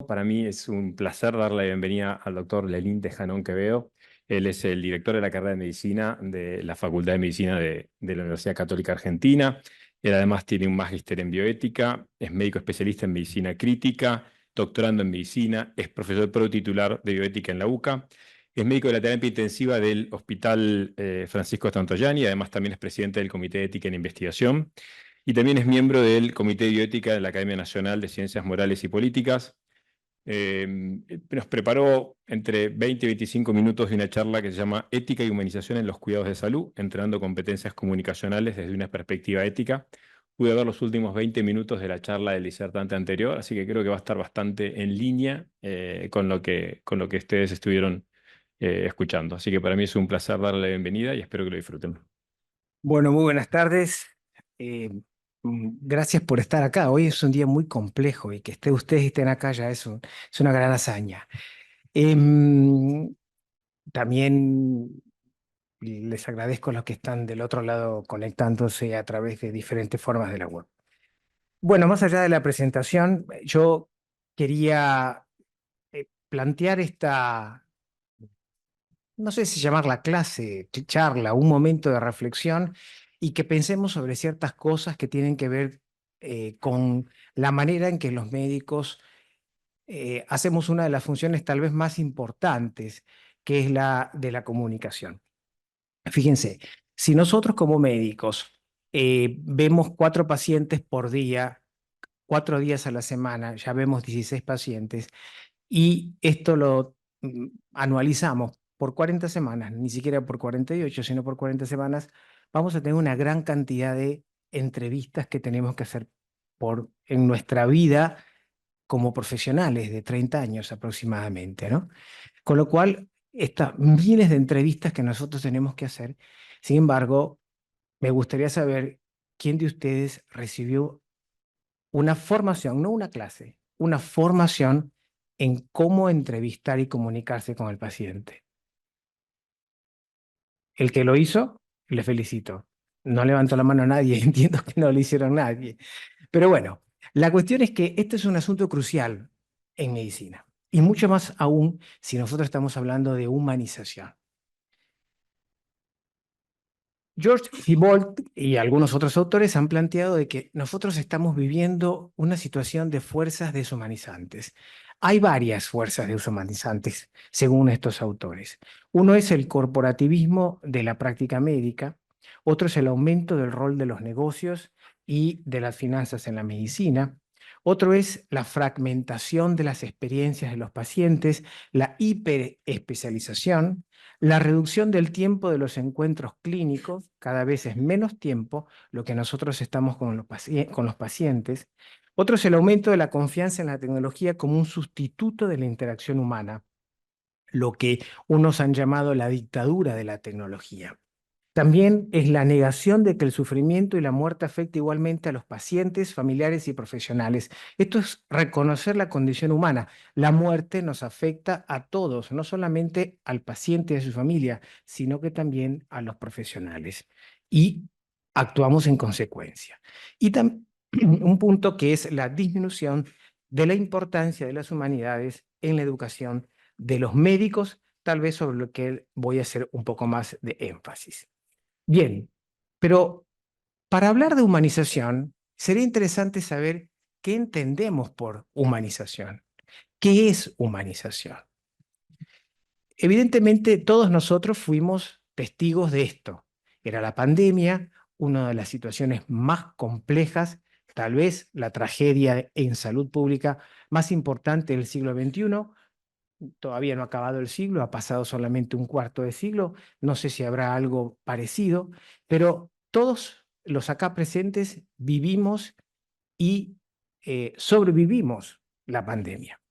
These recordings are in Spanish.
Para mí es un placer darle la bienvenida al doctor Lelín Tejanón Quevedo. Él es el director de la carrera de Medicina de la Facultad de Medicina de la Universidad Católica Argentina. Él además tiene un magíster en bioética, es médico especialista en medicina crítica, doctorando en medicina, es profesor pro titular de bioética en la UCA, es médico de la terapia intensiva del Hospital Francisco Santoyani, además también es presidente del Comité de Ética en Investigación. Y también es miembro del Comité de Bioética de la Academia Nacional de Ciencias Morales y Políticas. Nos preparó entre 20 y 25 minutos de una charla que se llama Ética y Humanización en los Cuidados de Salud, entrenando competencias comunicacionales desde una perspectiva ética. Pude ver los últimos 20 minutos de la charla del disertante anterior, así que creo que va a estar bastante en línea con lo que ustedes estuvieron escuchando. Así que para mí es un placer darle la bienvenida y espero que lo disfruten. Bueno, muy buenas tardes. Eh, Gracias por estar acá. Hoy es un día muy complejo y que ustedes estén acá ya es una gran hazaña. Em, También les agradezco a los que están del otro lado conectándose a través de diferentes formas de la web. Bueno, más allá de la presentación, yo quería plantear no sé si llamarla clase, charla, un momento de reflexión y que pensemos sobre ciertas cosas que tienen que ver con la manera en que los médicos hacemos una de las funciones tal vez más importantes, que es la de la comunicación. Fíjense, si nosotros como médicos vemos 4 pacientes por día, 4 días a la semana, ya vemos 16 pacientes, y esto lo anualizamos por 40 semanas, ni siquiera por 48, sino por 40 semanas, vamos a tener una gran cantidad de entrevistas que tenemos que hacer en nuestra vida como profesionales de 30 años aproximadamente, ¿no? Con lo cual, estas miles de entrevistas que nosotros tenemos que hacer, sin embargo, me gustaría saber quién de ustedes recibió una formación, no una clase, una formación en cómo entrevistar y comunicarse con el paciente. El que lo hizo, le felicito. No levantó la mano a nadie, entiendo que no lo hicieron nadie. Pero bueno, la cuestión es que este es un asunto crucial en medicina, y mucho más aún si nosotros estamos hablando de humanización. George Thibault y algunos otros autores han planteado de que nosotros estamos viviendo una situación de fuerzas deshumanizantes. Hay varias fuerzas deshumanizantes, según estos autores. Uno es el corporativismo de la práctica médica, otro es el aumento del rol de los negocios y de las finanzas en la medicina, otro es la fragmentación de las experiencias de los pacientes, la hiperespecialización, la reducción del tiempo de los encuentros clínicos, cada vez es menos tiempo lo que nosotros estamos con los pacientes. Otro es el aumento de la confianza en la tecnología como un sustituto de la interacción humana, lo que unos han llamado la dictadura de la tecnología. También es la negación de que el sufrimiento y la muerte afecta igualmente a los pacientes, familiares y profesionales. Esto es reconocer la condición humana. La muerte nos afecta a todos, no solamente al paciente y a su familia, sino que también a los profesionales. Y actuamos en consecuencia. Y un punto que es la disminución de la importancia de las humanidades en la educación de los médicos, tal vez sobre lo que voy a hacer un poco más de énfasis. Bien, pero para hablar de humanización, sería interesante saber qué entendemos por humanización. ¿Qué es humanización? Evidentemente, todos nosotros fuimos testigos de esto. Era la pandemia, una de las situaciones más complejas, tal vez la tragedia en salud pública más importante del siglo XXI. Todavía no ha acabado el siglo, ha pasado solamente un cuarto de siglo, no sé si habrá algo parecido, pero todos los acá presentes vivimos y sobrevivimos la pandemia.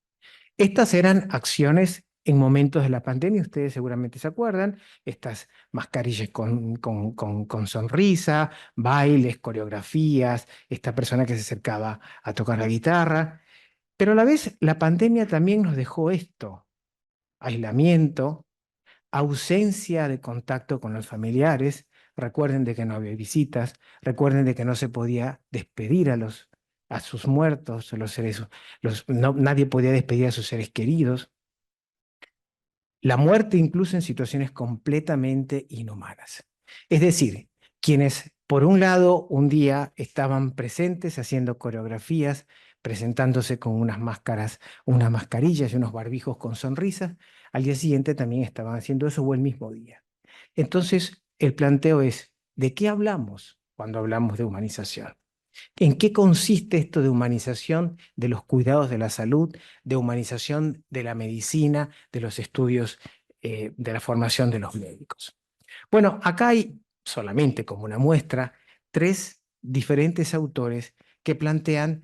Estas eran acciones en momentos de la pandemia, ustedes seguramente se acuerdan, estas mascarillas con sonrisa, bailes, coreografías, esta persona que se acercaba a tocar la guitarra, pero a la vez la pandemia también nos dejó esto: aislamiento, ausencia de contacto con los familiares. Recuerden de que no había visitas, recuerden de que no se podía despedir a los a sus muertos, nadie podía despedir a sus seres queridos. La muerte incluso en situaciones completamente inhumanas. Es decir, quienes por un lado un día estaban presentes haciendo coreografías, presentándose con unas máscaras, unas mascarillas y unos barbijos con sonrisas, al día siguiente también estaban haciendo eso o el mismo día. Entonces, el planteo es, ¿de qué hablamos cuando hablamos de humanización? ¿En qué consiste esto de humanización de los cuidados de la salud, de humanización de la medicina, de los estudios, de la formación de los médicos? Bueno, acá hay, solamente como una muestra, tres diferentes autores que plantean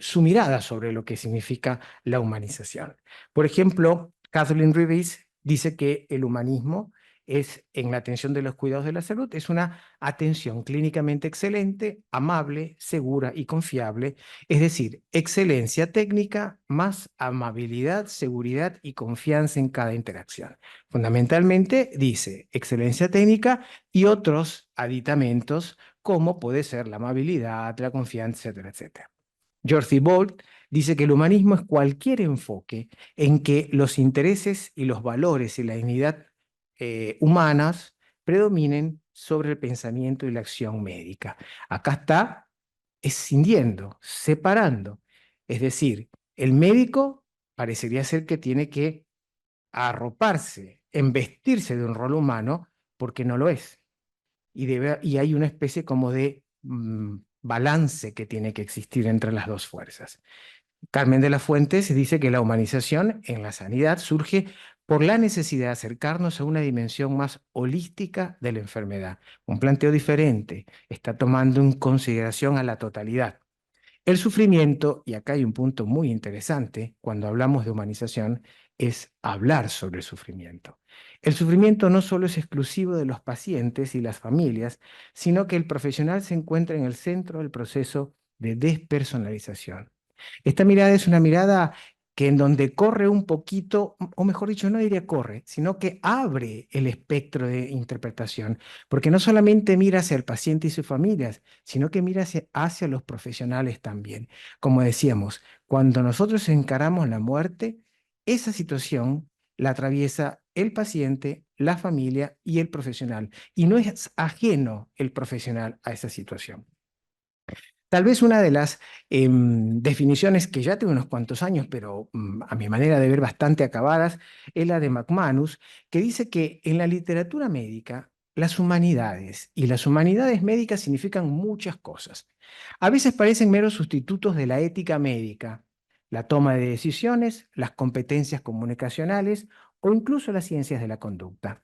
su mirada sobre lo que significa la humanización. Por ejemplo, Kathleen Revise dice que el humanismo es, en la atención de los cuidados de la salud, es una atención clínicamente excelente, amable, segura y confiable, es decir, excelencia técnica más amabilidad, seguridad y confianza en cada interacción. Fundamentalmente dice excelencia técnica y otros aditamentos como puede ser la amabilidad, la confianza, etcétera, etcétera. George Thibault dice que el humanismo es cualquier enfoque en que los intereses y los valores y la dignidad humanas predominen sobre el pensamiento y la acción médica. Acá está escindiendo, separando. Es decir, el médico parecería ser que tiene que arroparse, embestirse de un rol humano porque no lo es. Y hay una especie como de balance que tiene que existir entre las dos fuerzas. Carmen de las Fuentes dice que la humanización en la sanidad surge por la necesidad de acercarnos a una dimensión más holística de la enfermedad. Un planteo diferente, está tomando en consideración a la totalidad. El sufrimiento, y acá hay un punto muy interesante cuando hablamos de humanización, es hablar sobre el sufrimiento. El sufrimiento no solo es exclusivo de los pacientes y las familias, sino que el profesional se encuentra en el centro del proceso de despersonalización. Esta mirada es una mirada que en donde corre un poquito, o mejor dicho, no diría corre, sino que abre el espectro de interpretación, porque no solamente mira hacia el paciente y sus familias, sino que mira hacia los profesionales también. Como decíamos, cuando nosotros encaramos la muerte, esa situación la atraviesa el paciente, la familia y el profesional, y no es ajeno el profesional a esa situación. Tal vez una de las definiciones que ya tiene unos cuantos años, pero a mi manera de ver bastante acabadas, es la de McManus, que dice que en la literatura médica, las humanidades y las humanidades médicas significan muchas cosas. A veces parecen meros sustitutos de la ética médica, la toma de decisiones, las competencias comunicacionales o incluso las ciencias de la conducta.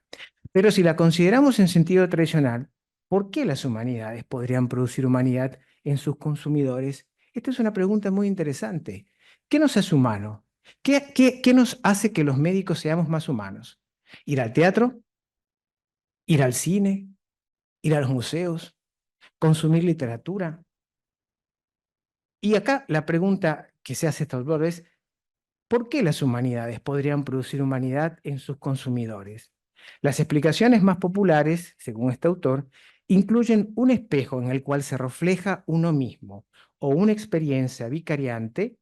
Pero si la consideramos en sentido tradicional, ¿por qué las humanidades podrían producir humanidad en sus consumidores? Esta es una pregunta muy interesante. ¿Qué nos hace humano? ¿Qué nos hace que los médicos seamos más humanos? ¿Ir al teatro? ¿Ir al cine? ¿Ir a los museos? ¿Consumir literatura? Y acá la pregunta que se hace hasta el es, ¿por qué las humanidades podrían producir humanidad en sus consumidores? Las explicaciones más populares, según este autor, incluyen un espejo en el cual se refleja uno mismo o una experiencia vicariante,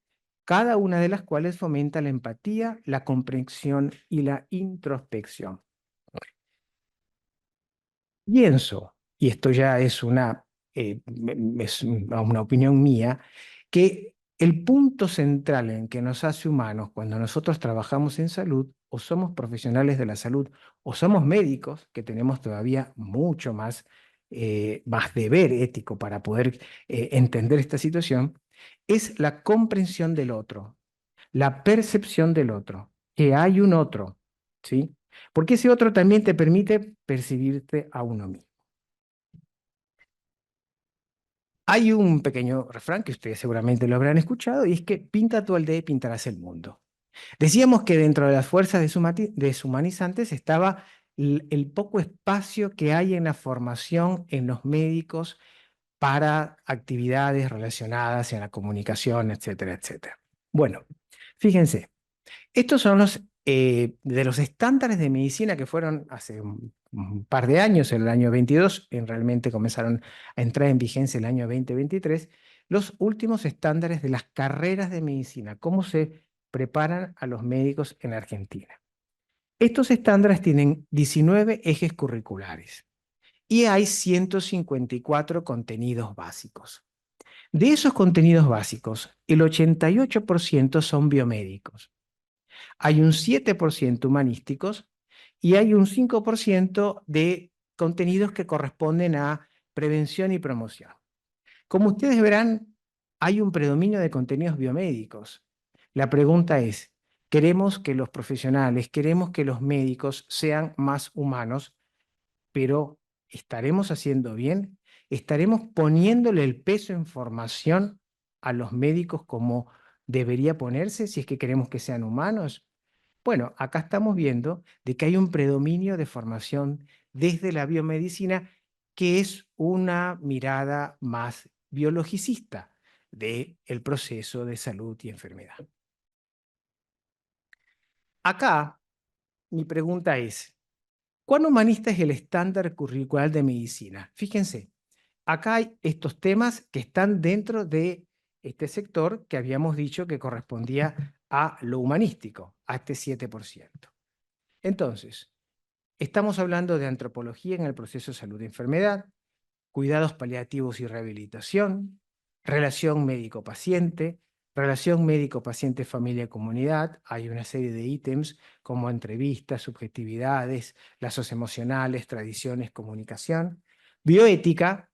cada una de las cuales fomenta la empatía, la comprensión y la introspección. Pienso, y esto ya es una opinión mía, que el punto central en que nos hace humanos cuando nosotros trabajamos en salud, o somos profesionales de la salud, o somos médicos, que tenemos todavía mucho más deber ético para poder entender esta situación, es la comprensión del otro, la percepción del otro, que hay un otro, ¿sí? Porque ese otro también te permite percibirte a uno mismo. Hay un pequeño refrán que ustedes seguramente lo habrán escuchado y es que pinta tu aldea y pintarás el mundo. Decíamos que dentro de las fuerzas deshumanizantes estaba el poco espacio que hay en la formación en los médicos para actividades relacionadas en la comunicación, etcétera, etcétera. Bueno, fíjense, estos son de los estándares de medicina que fueron hace un par de años, en el año 22, realmente comenzaron a entrar en vigencia el año 2023, los últimos estándares de las carreras de medicina, cómo se preparan a los médicos en Argentina. Estos estándares tienen 19 ejes curriculares y hay 154 contenidos básicos. De esos contenidos básicos, el 88% son biomédicos. Hay un 7% humanísticos y hay un 5% de contenidos que corresponden a prevención y promoción. Como ustedes verán, hay un predominio de contenidos biomédicos. La pregunta es, queremos que los profesionales, queremos que los médicos sean más humanos, pero ¿estaremos haciendo bien? ¿Estaremos poniéndole el peso en formación a los médicos como debería ponerse si es que queremos que sean humanos? Bueno, acá estamos viendo de que hay un predominio de formación desde la biomedicina que es una mirada más biologicista del proceso de salud y enfermedad. Acá mi pregunta es, ¿cuán humanista es el estándar curricular de medicina? Fíjense, acá hay estos temas que están dentro de este sector que habíamos dicho que correspondía a lo humanístico, a este 7%. Entonces, estamos hablando de antropología en el proceso de salud y enfermedad, cuidados paliativos y rehabilitación, relación médico-paciente, relación médico-paciente, familia-comunidad. Hay una serie de ítems como entrevistas, subjetividades, lazos emocionales, tradiciones, comunicación. Bioética,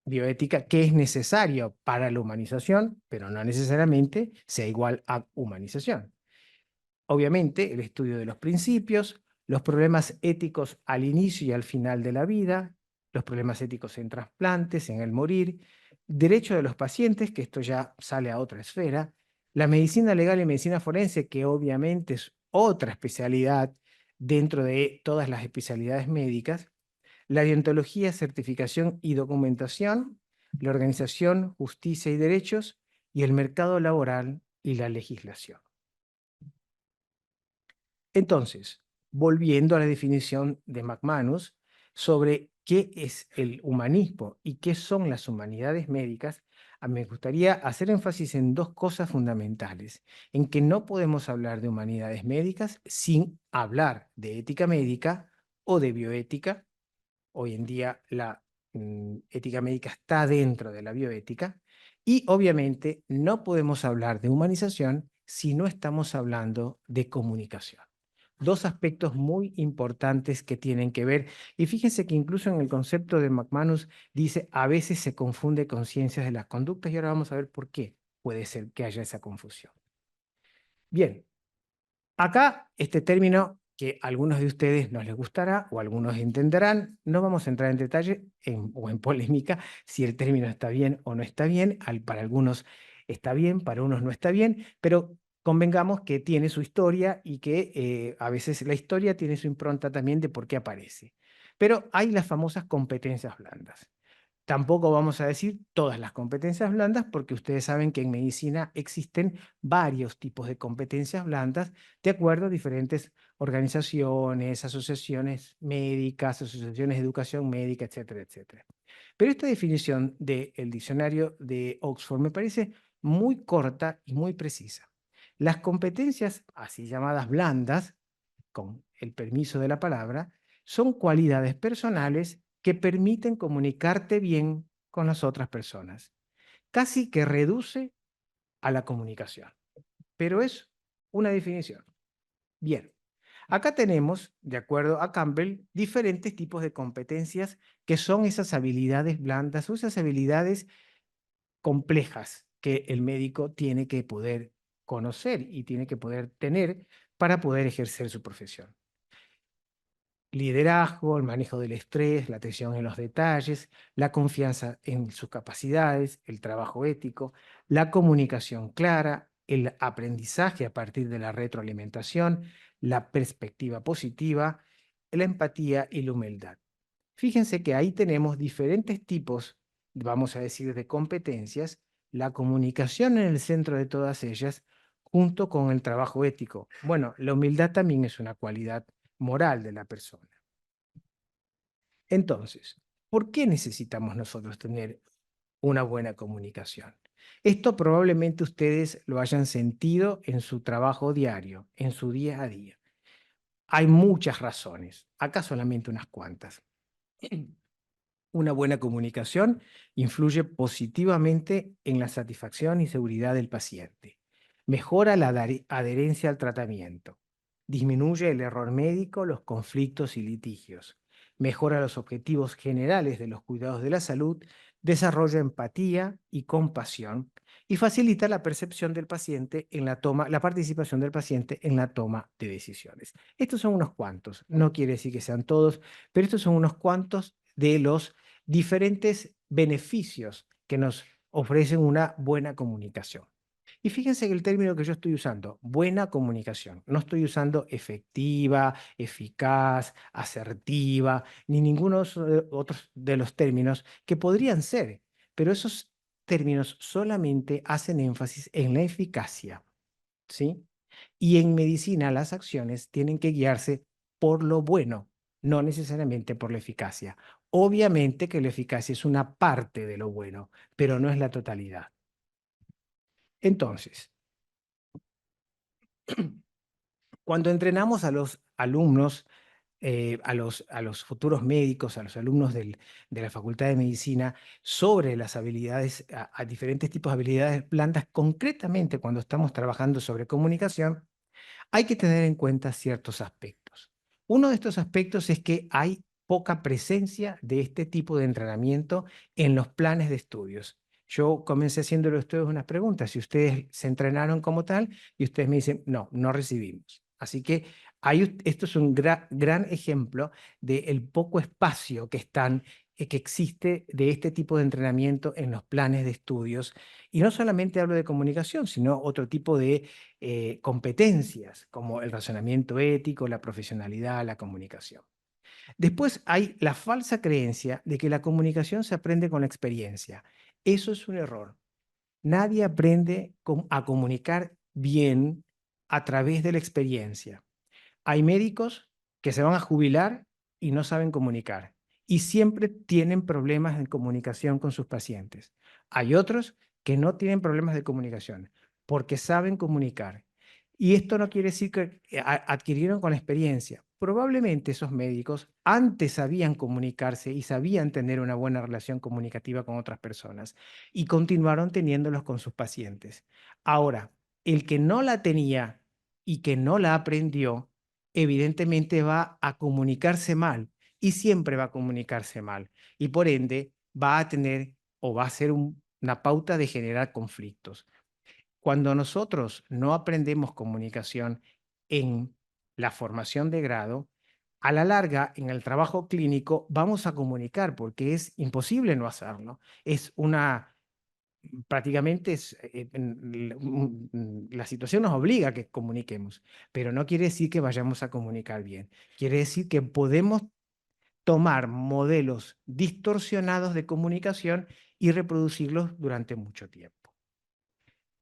bioética que es necesario para la humanización, pero no necesariamente sea igual a humanización. Obviamente, el estudio de los principios, los problemas éticos al inicio y al final de la vida, los problemas éticos en trasplantes, en el morir, derecho de los pacientes, que esto ya sale a otra esfera, la medicina legal y medicina forense, que obviamente es otra especialidad dentro de todas las especialidades médicas, la deontología, certificación y documentación, la organización, justicia y derechos, y el mercado laboral y la legislación. Entonces, volviendo a la definición de McManus sobre qué es el humanismo y qué son las humanidades médicas, me gustaría hacer énfasis en dos cosas fundamentales, en que no podemos hablar de humanidades médicas sin hablar de ética médica o de bioética. Hoy en día la ética médica está dentro de la bioética y obviamente no podemos hablar de humanización si no estamos hablando de comunicación. Dos aspectos muy importantes que tienen que ver. Y fíjense que incluso en el concepto de McManus dice, a veces se confunde con ciencias de las conductas y ahora vamos a ver por qué puede ser que haya esa confusión. Bien, acá este término que a algunos de ustedes no les gustará o algunos entenderán, no vamos a entrar en detalle o en polémica si el término está bien o no está bien. Para algunos está bien, para unos no está bien, pero convengamos que tiene su historia y que a veces la historia tiene su impronta también de por qué aparece. Pero hay las famosas competencias blandas. Tampoco vamos a decir todas las competencias blandas porque ustedes saben que en medicina existen varios tipos de competencias blandas de acuerdo a diferentes organizaciones, asociaciones médicas, asociaciones de educación médica, etcétera, etcétera. Pero esta definición del diccionario de Oxford me parece muy corta y muy precisa. Las competencias, así llamadas blandas, con el permiso de la palabra, son cualidades personales que permiten comunicarte bien con las otras personas. Casi que reduce a la comunicación, pero es una definición. Bien, acá tenemos, de acuerdo a Campbell, diferentes tipos de competencias que son esas habilidades blandas o esas habilidades complejas que el médico tiene que poder conocer y tiene que poder tener para poder ejercer su profesión. Liderazgo, el manejo del estrés, la atención en los detalles, la confianza en sus capacidades, el trabajo ético, la comunicación clara, el aprendizaje a partir de la retroalimentación, la perspectiva positiva, la empatía y la humildad. Fíjense que ahí tenemos diferentes tipos, vamos a decir, de competencias, la comunicación en el centro de todas ellas, junto con el trabajo ético. Bueno, la humildad también es una cualidad moral de la persona. Entonces, ¿por qué necesitamos nosotros tener una buena comunicación? Esto probablemente ustedes lo hayan sentido en su trabajo diario, en su día a día. Hay muchas razones, acá solamente unas cuantas. Una buena comunicación influye positivamente en la satisfacción y seguridad del paciente. Mejora la adherencia al tratamiento. Disminuye el error médico, los conflictos y litigios. Mejora los objetivos generales de los cuidados de la salud. Desarrolla empatía y compasión. Y facilita la percepción del paciente en la participación del paciente en la toma de decisiones. Estos son unos cuantos. No quiere decir que sean todos, pero estos son unos cuantos de los diferentes beneficios que nos ofrecen una buena comunicación. Y fíjense que el término que yo estoy usando, buena comunicación, no estoy usando efectiva, eficaz, asertiva, ni ninguno otros de los términos que podrían ser, pero esos términos solamente hacen énfasis en la eficacia, ¿sí? Y en medicina las acciones tienen que guiarse por lo bueno, no necesariamente por la eficacia. Obviamente que la eficacia es una parte de lo bueno, pero no es la totalidad. Entonces, cuando entrenamos a los alumnos, a los futuros médicos, a los alumnos de la Facultad de Medicina, sobre las habilidades, a diferentes tipos de habilidades blandas, concretamente cuando estamos trabajando sobre comunicación, hay que tener en cuenta ciertos aspectos. Uno de estos aspectos es que hay poca presencia de este tipo de entrenamiento en los planes de estudios. Yo comencé haciéndole a ustedes unas preguntas, si ustedes se entrenaron como tal, y ustedes me dicen, no, no recibimos. Así que esto es un gran ejemplo del poco espacio que existe de este tipo de entrenamiento en los planes de estudios. Y no solamente hablo de comunicación, sino otro tipo de competencias como el razonamiento ético, la profesionalidad, la comunicación. Después hay la falsa creencia de que la comunicación se aprende con la experiencia. Eso es un error. Nadie aprende a comunicar bien a través de la experiencia. Hay médicos que se van a jubilar y no saben comunicar y siempre tienen problemas de comunicación con sus pacientes. Hay otros que no tienen problemas de comunicación porque saben comunicar. Y esto no quiere decir que adquirieron con la experiencia. Probablemente esos médicos antes sabían comunicarse y sabían tener una buena relación comunicativa con otras personas y continuaron teniéndolos con sus pacientes. Ahora, el que no la tenía y que no la aprendió, evidentemente va a comunicarse mal y siempre va a comunicarse mal. Y por ende va a tener o va a ser una pauta de generar conflictos. Cuando nosotros no aprendemos comunicación en la formación de grado, a la larga, en el trabajo clínico, vamos a comunicar porque es imposible no hacerlo. Es una, prácticamente la situación nos obliga a que comuniquemos, pero no quiere decir que vayamos a comunicar bien. Quiere decir que podemos tomar modelos distorsionados de comunicación y reproducirlos durante mucho tiempo.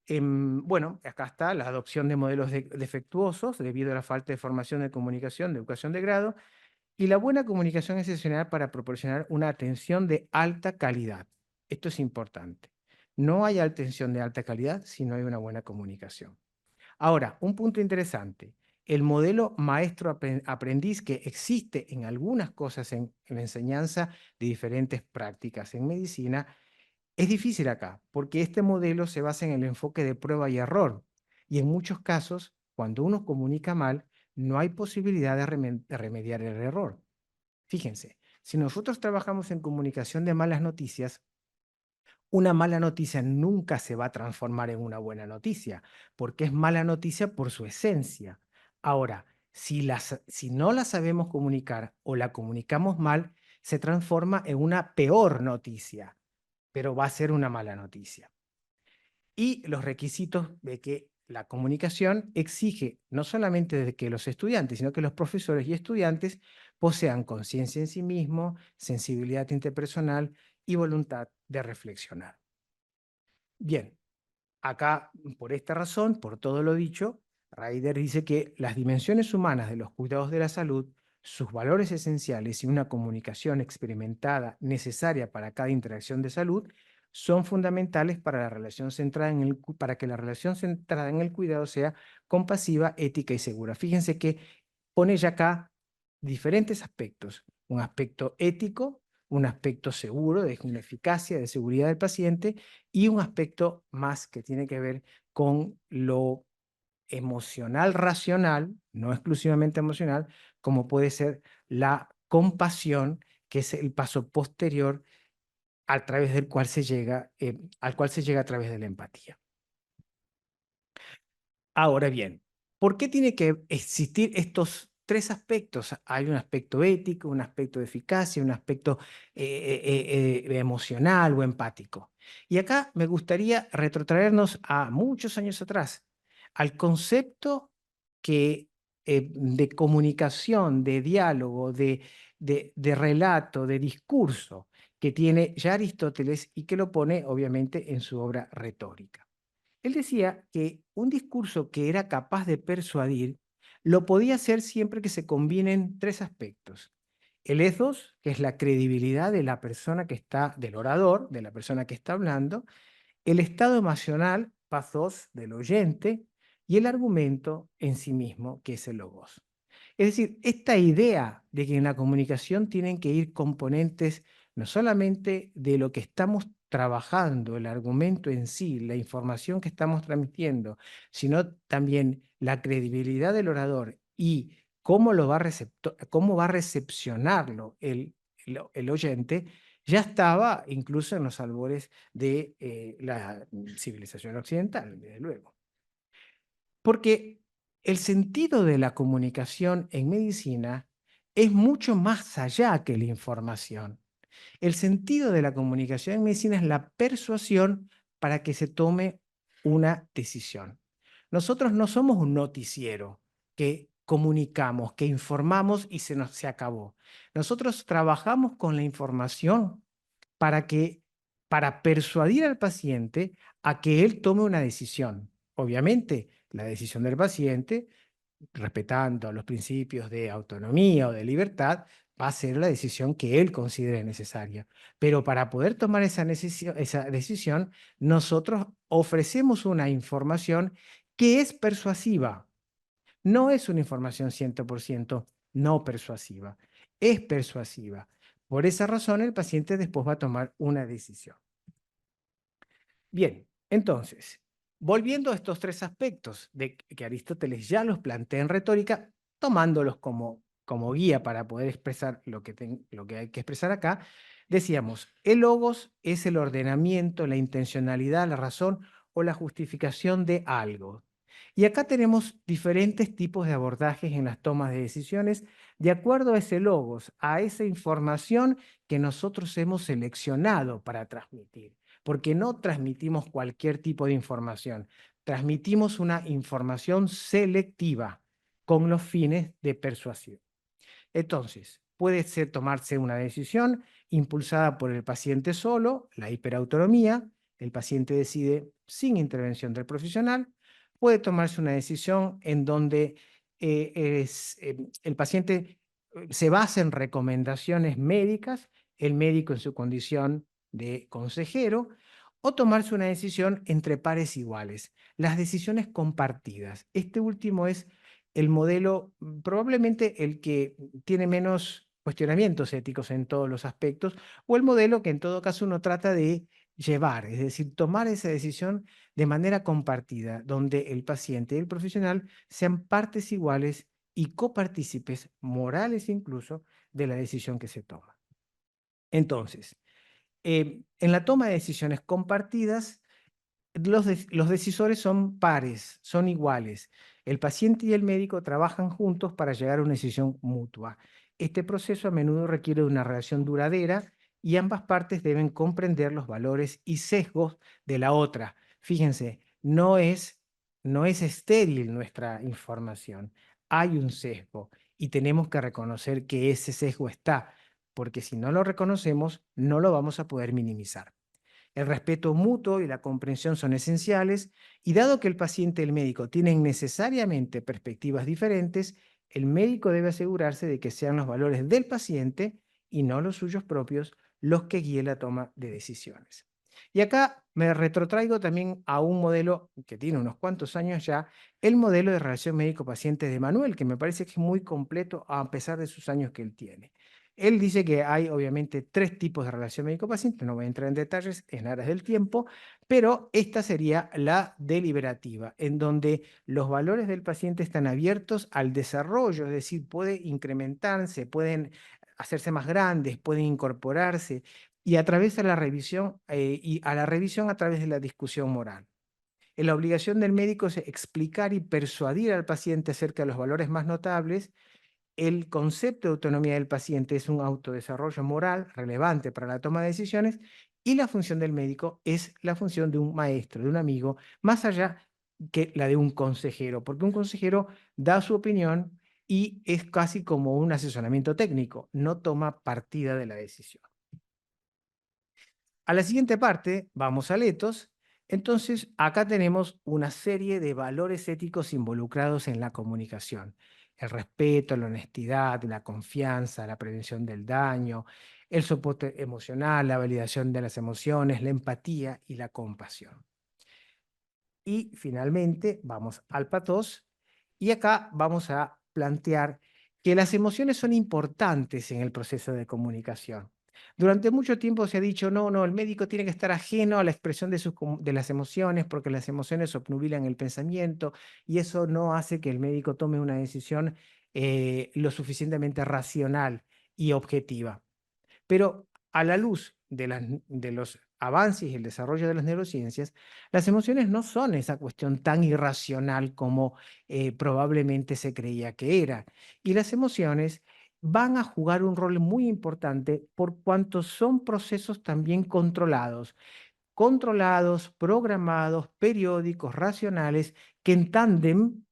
Bueno, acá está la adopción de modelos defectuosos debido a la falta de formación de comunicación, de educación de grado, y la buena comunicación es esencial para proporcionar una atención de alta calidad. Esto es importante. No hay atención de alta calidad si no hay una buena comunicación. Ahora, un punto interesante. El modelo maestro-aprendiz que existe en algunas cosas en la enseñanza de diferentes prácticas en medicina es difícil acá, porque este modelo se basa en el enfoque de prueba y error. Y en muchos casos, cuando uno comunica mal, no hay posibilidad de remediar el error. Fíjense, si nosotros trabajamos en comunicación de malas noticias, una mala noticia nunca se va a transformar en una buena noticia, porque es mala noticia por su esencia. Ahora, si no la sabemos comunicar o la comunicamos mal, se transforma en una peor noticia, pero va a ser una mala noticia. Y los requisitos de que la comunicación exige no solamente de que los estudiantes, sino que los profesores y estudiantes posean conciencia en sí mismos, sensibilidad interpersonal y voluntad de reflexionar. Bien, acá, por esta razón, por todo lo dicho, Ryder dice que las dimensiones humanas de los cuidados de la salud, sus valores esenciales y una comunicación experimentada necesaria para cada interacción de salud son fundamentales para la relación centrada para que la relación centrada en el cuidado sea compasiva, ética y segura. Fíjense que pone ya acá diferentes aspectos. Un aspecto ético, un aspecto seguro, de una eficacia, de seguridad del paciente, y un aspecto más que tiene que ver con lo emocional racional, no exclusivamente emocional, como puede ser la compasión, que es el paso posterior a través del cual se llega, al cual se llega a través de la empatía. Ahora bien, ¿por qué tiene que existir estos tres aspectos? Hay un aspecto ético, un aspecto de eficacia, un aspecto emocional o empático. Y acá me gustaría retrotraernos a muchos años atrás, al concepto de comunicación, de diálogo, de relato, de discurso, que tiene ya Aristóteles y que lo pone obviamente en su obra Retórica. Él decía que un discurso que era capaz de persuadir lo podía hacer siempre que se combinen tres aspectos. El ethos, que es la credibilidad de la persona que está, del orador, de la persona que está hablando, el estado emocional, pathos, del oyente, y el argumento en sí mismo, que es el logos. Es decir, esta idea de que en la comunicación tienen que ir componentes no solamente de lo que estamos trabajando, el argumento en sí, la información que estamos transmitiendo, sino también la credibilidad del orador y cómo, cómo va a recepcionarlo el oyente, ya estaba incluso en los albores de la civilización occidental, desde luego. Porque el sentido de la comunicación en medicina es mucho más allá que la información. El sentido de la comunicación en medicina es la persuasión para que se tome una decisión. Nosotros no somos un noticiero que comunicamos, que informamos y se acabó. Nosotros trabajamos con la información para para persuadir al paciente a que él tome una decisión. Obviamente, la decisión del paciente, respetando los principios de autonomía o de libertad, va a ser la decisión que él considere necesaria. Pero para poder tomar esa decisión, nosotros ofrecemos una información que es persuasiva. No es una información 100% no persuasiva, es persuasiva. Por esa razón, el paciente después va a tomar una decisión. Bien, entonces, volviendo a estos tres aspectos de que Aristóteles ya los plantea en retórica, tomándolos como guía para poder expresar lo que hay que expresar acá, decíamos, el logos es el ordenamiento, la intencionalidad, la razón o la justificación de algo. Y acá tenemos diferentes tipos de abordajes en las tomas de decisiones de acuerdo a ese logos, a esa información que nosotros hemos seleccionado para transmitir, porque no transmitimos cualquier tipo de información, transmitimos una información selectiva con los fines de persuasión. Entonces, puede ser tomarse una decisión impulsada por el paciente solo, la hiperautonomía, el paciente decide sin intervención del profesional, puede tomarse una decisión en donde el paciente se basa en recomendaciones médicas, el médico en su condición de consejero, o tomarse una decisión entre pares iguales, las decisiones compartidas. Este último es el modelo, probablemente el que tiene menos cuestionamientos éticos en todos los aspectos, o el modelo que en todo caso uno trata de llevar, es decir, tomar esa decisión de manera compartida, donde el paciente y el profesional sean partes iguales y copartícipes, morales incluso, de la decisión que se toma. Entonces, en la toma de decisiones compartidas, los decisores son pares, son iguales. El paciente y el médico trabajan juntos para llegar a una decisión mutua. Este proceso a menudo requiere de una relación duradera y ambas partes deben comprender los valores y sesgos de la otra. Fíjense, no es estéril nuestra información. Hay un sesgo y tenemos que reconocer que ese sesgo está, porque si no lo reconocemos, no lo vamos a poder minimizar. El respeto mutuo y la comprensión son esenciales, y dado que el paciente y el médico tienen necesariamente perspectivas diferentes, el médico debe asegurarse de que sean los valores del paciente y no los suyos propios los que guíen la toma de decisiones. Y acá me retrotraigo también a un modelo que tiene unos cuantos años ya, el modelo de relación médico-paciente de Manuel, que me parece que es muy completo a pesar de sus años que él tiene. Él dice que hay obviamente 3 tipos de relación médico-paciente, no voy a entrar en detalles en aras del tiempo, pero esta sería la deliberativa, en donde los valores del paciente están abiertos al desarrollo, es decir, puede incrementarse, pueden hacerse más grandes, pueden incorporarse, y a través de la revisión, y a la revisión a través de la discusión moral. La obligación del médico es explicar y persuadir al paciente acerca de los valores más notables. El concepto de autonomía del paciente es un autodesarrollo moral relevante para la toma de decisiones, y la función del médico es la función de un maestro, de un amigo, más allá que la de un consejero, porque un consejero da su opinión y es casi como un asesoramiento técnico, no toma partida de la decisión. A la siguiente parte, vamos al etos. Entonces, acá tenemos una serie de valores éticos involucrados en la comunicación. El respeto, la honestidad, la confianza, la prevención del daño, el soporte emocional, la validación de las emociones, la empatía y la compasión. Y finalmente, vamos al patos. Y acá vamos a plantear que las emociones son importantes en el proceso de comunicación. Durante mucho tiempo se ha dicho, no, el médico tiene que estar ajeno a la expresión de las emociones porque las emociones obnubilan el pensamiento y eso no hace que el médico tome una decisión lo suficientemente racional y objetiva. Pero a la luz de los avances y el desarrollo de las neurociencias, las emociones no son esa cuestión tan irracional como probablemente se creía que era. Y las emociones van a jugar un rol muy importante por cuanto son procesos también controlados, programados, periódicos, racionales, que en tándem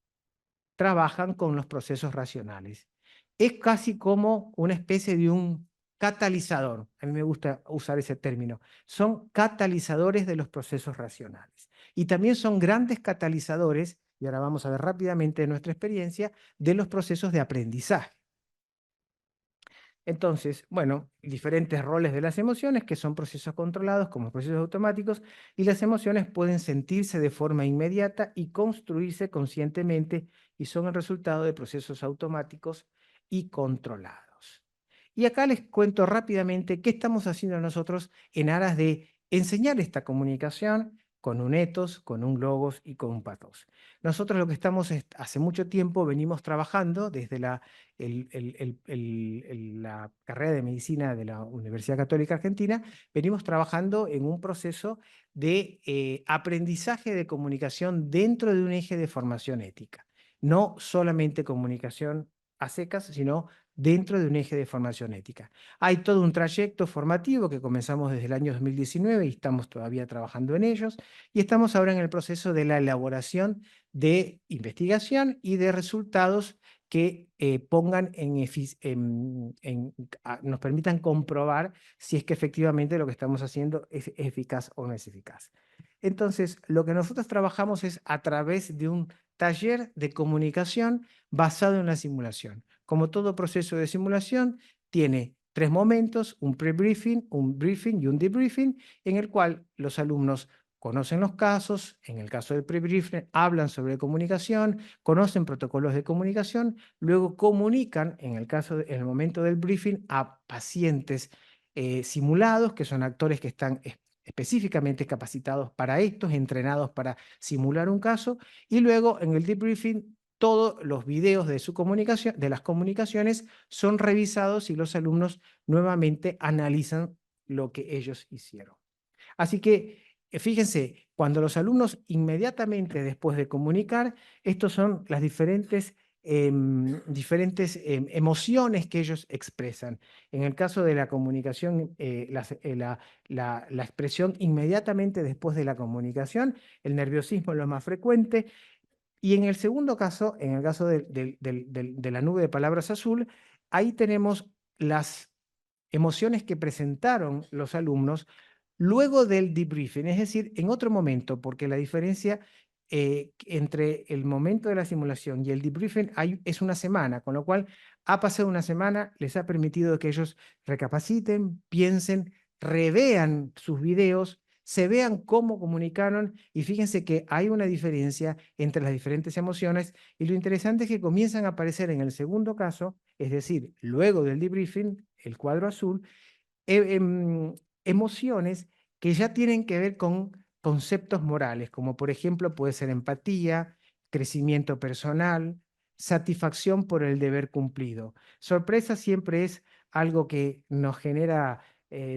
trabajan con los procesos racionales. Es casi como una especie de un catalizador. A mí me gusta usar ese término. Son catalizadores de los procesos racionales. Y también son grandes catalizadores, y ahora vamos a ver rápidamente nuestra experiencia, de los procesos de aprendizaje. Entonces, bueno, diferentes roles de las emociones, que son procesos controlados como procesos automáticos, y las emociones pueden sentirse de forma inmediata y construirse conscientemente, y son el resultado de procesos automáticos y controlados. Y acá les cuento rápidamente qué estamos haciendo nosotros en aras de enseñar esta comunicación con un etos, con un logos y con un patos. Nosotros lo que estamos hace mucho tiempo venimos trabajando desde la la carrera de medicina de la Universidad Católica Argentina, venimos trabajando en un proceso de aprendizaje de comunicación dentro de un eje de formación ética. No solamente comunicación a secas, sino dentro de un eje de formación ética. Hay todo un trayecto formativo que comenzamos desde el año 2019 y estamos todavía trabajando en ellos, y estamos ahora en el proceso de la elaboración de investigación y de resultados que nos permitan comprobar si es que efectivamente lo que estamos haciendo es eficaz o no es eficaz. Entonces, lo que nosotros trabajamos es a través de un taller de comunicación basado en la simulación. Como todo proceso de simulación, tiene 3 momentos: un pre-briefing, un briefing y un debriefing, en el cual los alumnos conocen los casos. En el caso del pre-briefing hablan sobre comunicación, conocen protocolos de comunicación, luego comunican, en el momento del briefing, a pacientes simulados, que son actores que están específicamente capacitados para estos, entrenados para simular un caso, y luego en el debriefing todos los videos de su comunicación, de las comunicaciones, son revisados y los alumnos nuevamente analizan lo que ellos hicieron. Así que fíjense, cuando los alumnos inmediatamente después de comunicar, estos son las diferentes emociones que ellos expresan. En el caso de la comunicación, la expresión inmediatamente después de la comunicación, el nerviosismo es lo más frecuente. Y en el segundo caso, en el caso de la nube de palabras azul, ahí tenemos las emociones que presentaron los alumnos luego del debriefing, es decir, en otro momento, porque la diferencia entre el momento de la simulación y el debriefing es una semana, con lo cual ha pasado una semana, les ha permitido que ellos recapaciten, piensen, revean sus videos, se vean cómo comunicaron y fíjense que hay una diferencia entre las diferentes emociones y lo interesante es que comienzan a aparecer en el segundo caso, es decir, luego del debriefing, el cuadro azul, emociones que ya tienen que ver con conceptos morales, como por ejemplo puede ser empatía, crecimiento personal, satisfacción por el deber cumplido. Sorpresa siempre es algo que nos genera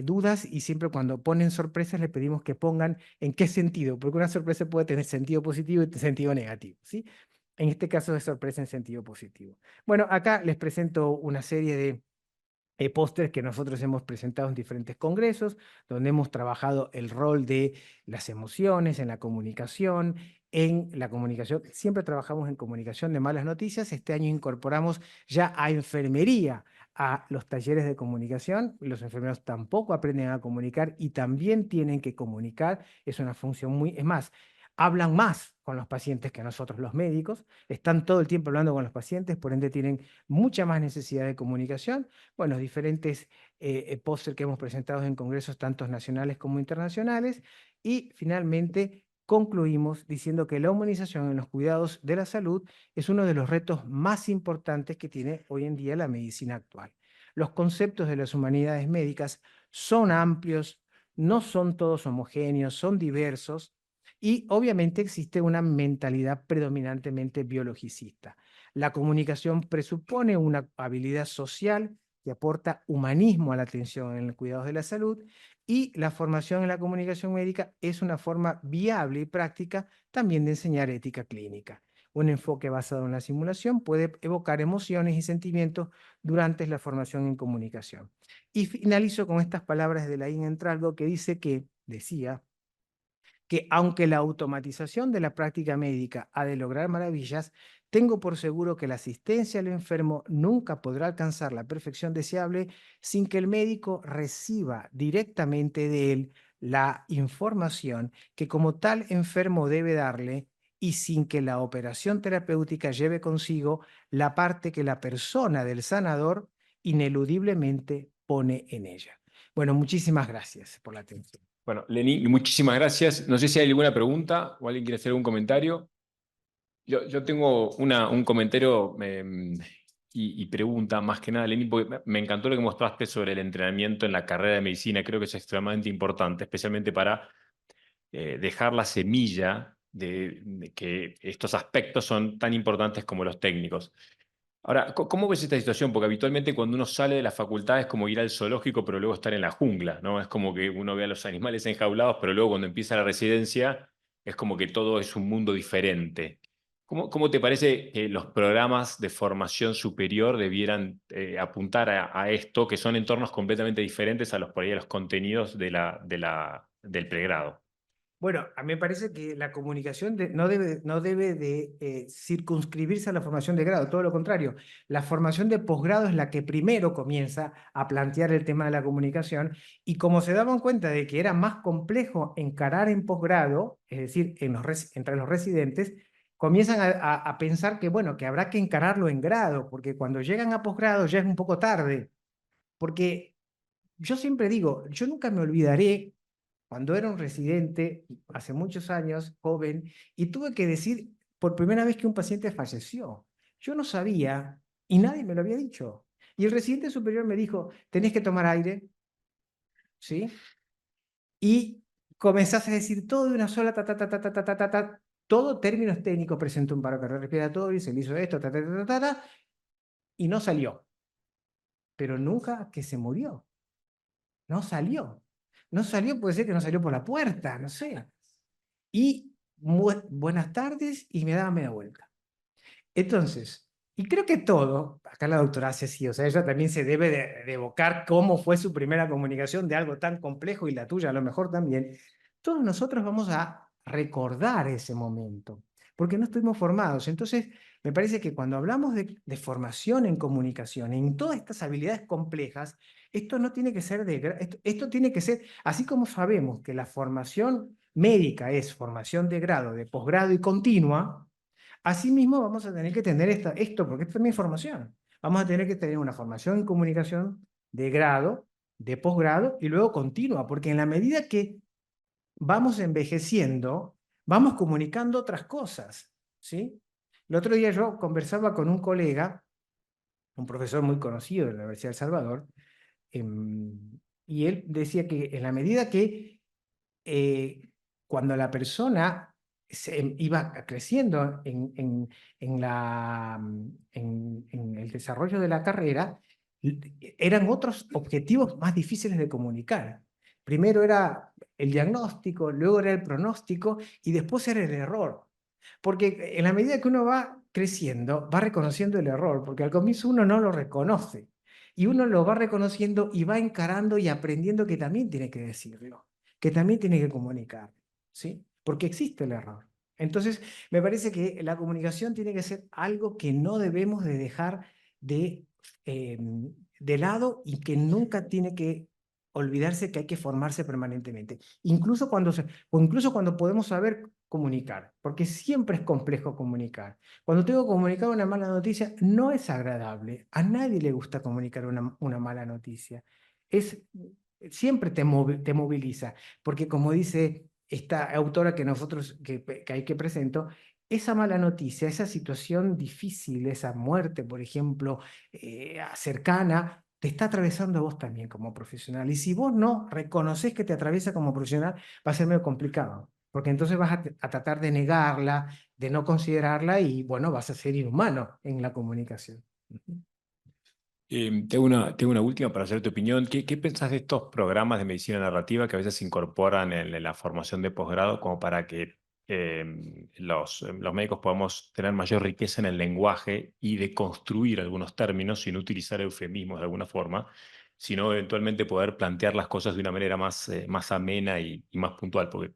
dudas y siempre cuando ponen sorpresas le pedimos que pongan en qué sentido, porque una sorpresa puede tener sentido positivo y sentido negativo, ¿sí? En este caso es sorpresa en sentido positivo. Bueno, acá les presento una serie de pósters que nosotros hemos presentado en diferentes congresos, donde hemos trabajado el rol de las emociones en la comunicación. En la comunicación, siempre trabajamos en comunicación de malas noticias. Este año incorporamos ya a enfermería a los talleres de comunicación. Los enfermeros tampoco aprenden a comunicar y también tienen que comunicar. Es una función muy, es más, hablan más con los pacientes que nosotros los médicos. Están todo el tiempo hablando con los pacientes, por ende tienen mucha más necesidad de comunicación. Bueno, diferentes póster que hemos presentado en congresos tanto nacionales como internacionales. Y finalmente concluimos diciendo que la humanización en los cuidados de la salud es uno de los retos más importantes que tiene hoy en día la medicina actual. Los conceptos de las humanidades médicas son amplios, no son todos homogéneos, son diversos y obviamente existe una mentalidad predominantemente biologicista. La comunicación presupone una habilidad social que aporta humanismo a la atención en los cuidados de la salud y la formación en la comunicación médica es una forma viable y práctica también de enseñar ética clínica. Un enfoque basado en la simulación puede evocar emociones y sentimientos durante la formación en comunicación. Y finalizo con estas palabras de Laín Entralgo que dice que, decía, que aunque la automatización de la práctica médica ha de lograr maravillas, tengo por seguro que la asistencia al enfermo nunca podrá alcanzar la perfección deseable sin que el médico reciba directamente de él la información que como tal enfermo debe darle y sin que la operación terapéutica lleve consigo la parte que la persona del sanador ineludiblemente pone en ella. Bueno, muchísimas gracias por la atención. Bueno, Lenín, muchísimas gracias. No sé si hay alguna pregunta o alguien quiere hacer algún comentario. Yo tengo un comentario y pregunta más que nada, Lenín, porque me encantó lo que mostraste sobre el entrenamiento en la carrera de medicina. Creo que es extremadamente importante, especialmente para dejar la semilla de que estos aspectos son tan importantes como los técnicos. Ahora, ¿cómo ves esta situación? Porque habitualmente cuando uno sale de la facultad es como ir al zoológico, pero luego estar en la jungla, ¿no? Es como que uno ve a los animales enjaulados, pero luego cuando empieza la residencia es como que todo es un mundo diferente. ¿Cómo te parece que los programas de formación superior debieran apuntar a esto, que son entornos completamente diferentes a los, por ahí, a los contenidos del pregrado? Bueno, a mí me parece que la comunicación no debe de circunscribirse a la formación de grado, todo lo contrario. La formación de posgrado es la que primero comienza a plantear el tema de la comunicación y como se daban cuenta de que era más complejo encarar en posgrado, es decir, entre los residentes, comienzan a pensar que, bueno, que habrá que encararlo en grado, porque cuando llegan a posgrado ya es un poco tarde, porque yo siempre digo, yo nunca me olvidaré cuando era un residente, hace muchos años, joven, y tuve que decir por primera vez que un paciente falleció. Yo no sabía y nadie me lo había dicho. Y el residente superior me dijo, tenés que tomar aire, ¿sí? Y comenzás a decir todo de una sola, todo términos técnicos, presentó un paro cardiorrespiratorio, se le hizo esto, y no salió. Pero nunca que se murió. No salió. No salió, puede ser que no salió por la puerta, no sé. Y buenas tardes y me daba media vuelta. Entonces, y creo que todo, acá la doctora hace sí, o sea, ella también se debe de evocar cómo fue su primera comunicación de algo tan complejo y la tuya a lo mejor también. Todos nosotros vamos a recordar ese momento, porque no estuvimos formados. Entonces, me parece que cuando hablamos de formación en comunicación, en todas estas habilidades complejas, esto no tiene que ser esto tiene que ser, así como sabemos que la formación médica es formación de grado, de posgrado y continua, asimismo vamos a tener que tener esto, porque esto es mi formación. Vamos a tener que tener una formación en comunicación de grado, de posgrado y luego continua, porque en la medida que vamos envejeciendo, vamos comunicando otras cosas, ¿sí? El otro día yo conversaba con un colega, un profesor muy conocido de la Universidad de El Salvador, y él decía que en la medida que eh, cuando la persona iba creciendo en el desarrollo de la carrera, eran otros objetivos más difíciles de comunicar. Primero era el diagnóstico, luego era el pronóstico y después era el error. Porque en la medida que uno va creciendo, va reconociendo el error, porque al comienzo uno no lo reconoce. Y uno lo va reconociendo y va encarando y aprendiendo que también tiene que decirlo, que también tiene que comunicar, ¿sí? Porque existe el error. Entonces, me parece que la comunicación tiene que ser algo que no debemos de dejar eh, de lado y que nunca tiene que olvidarse que hay que formarse permanentemente, o incluso cuando podemos saber comunicar, porque siempre es complejo comunicar. Cuando tengo que comunicar una mala noticia, no es agradable. A nadie le gusta comunicar una mala noticia. Es, siempre te moviliza, porque como dice esta autora que hay que presento, esa mala noticia, esa situación difícil, esa muerte, por ejemplo, cercana, te está atravesando a vos también como profesional. Y si vos no reconoces que te atraviesa como profesional, va a ser medio complicado, porque entonces vas a tratar de negarla, de no considerarla y bueno, vas a ser inhumano en la comunicación. Tengo una última para hacer tu opinión. ¿Qué pensás de estos programas de medicina narrativa que a veces se incorporan en la formación de posgrado como para que los médicos podamos tener mayor riqueza en el lenguaje y de construir algunos términos sin utilizar eufemismos de alguna forma, sino eventualmente poder plantear las cosas de una manera más amena y más puntual? Porque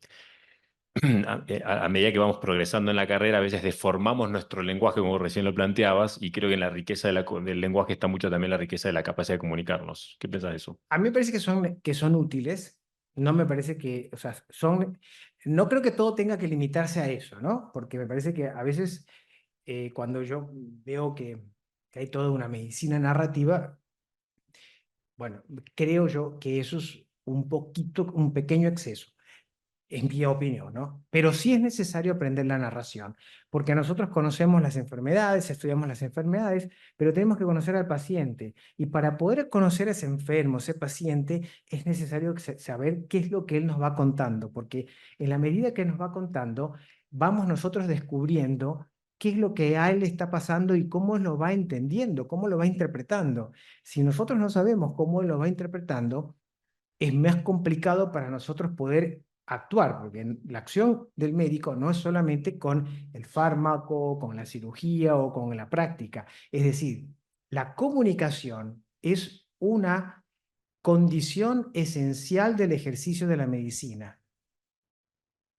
a medida que vamos progresando en la carrera, a veces deformamos nuestro lenguaje, como recién lo planteabas, y creo que en la riqueza del lenguaje está mucho también la riqueza de la capacidad de comunicarnos. ¿Qué piensas de eso? A mí me parece que son útiles, no me parece que, o sea, no creo que todo tenga que limitarse a eso, ¿no? Porque me parece que a veces cuando yo veo que hay toda una medicina narrativa, bueno, creo yo que eso es un pequeño exceso, en mi opinión, ¿no? Pero sí es necesario aprender la narración, porque nosotros conocemos las enfermedades, estudiamos las enfermedades, pero tenemos que conocer al paciente. Y para poder conocer a ese enfermo, ese paciente, es necesario saber qué es lo que él nos va contando, porque en la medida que nos va contando, vamos nosotros descubriendo qué es lo que a él le está pasando y cómo lo va entendiendo, cómo lo va interpretando. Si nosotros no sabemos cómo él lo va interpretando, es más complicado para nosotros poder actuar, porque la acción del médico no es solamente con el fármaco, con la cirugía o con la práctica. Es decir, la comunicación es una condición esencial del ejercicio de la medicina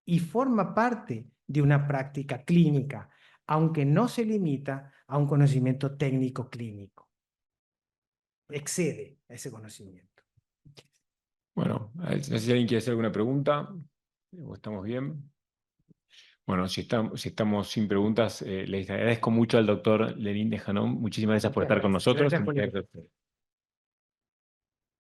y forma parte de una práctica clínica, aunque no se limita a un conocimiento técnico clínico. Excede a ese conocimiento. Bueno, no sé si alguien quiere hacer alguna pregunta. ¿O estamos bien? Bueno, si estamos sin preguntas, les agradezco mucho al doctor Lenín de Janón. Muchísimas gracias por Muchas estar con gracias. nosotros. Gracias por la invitación.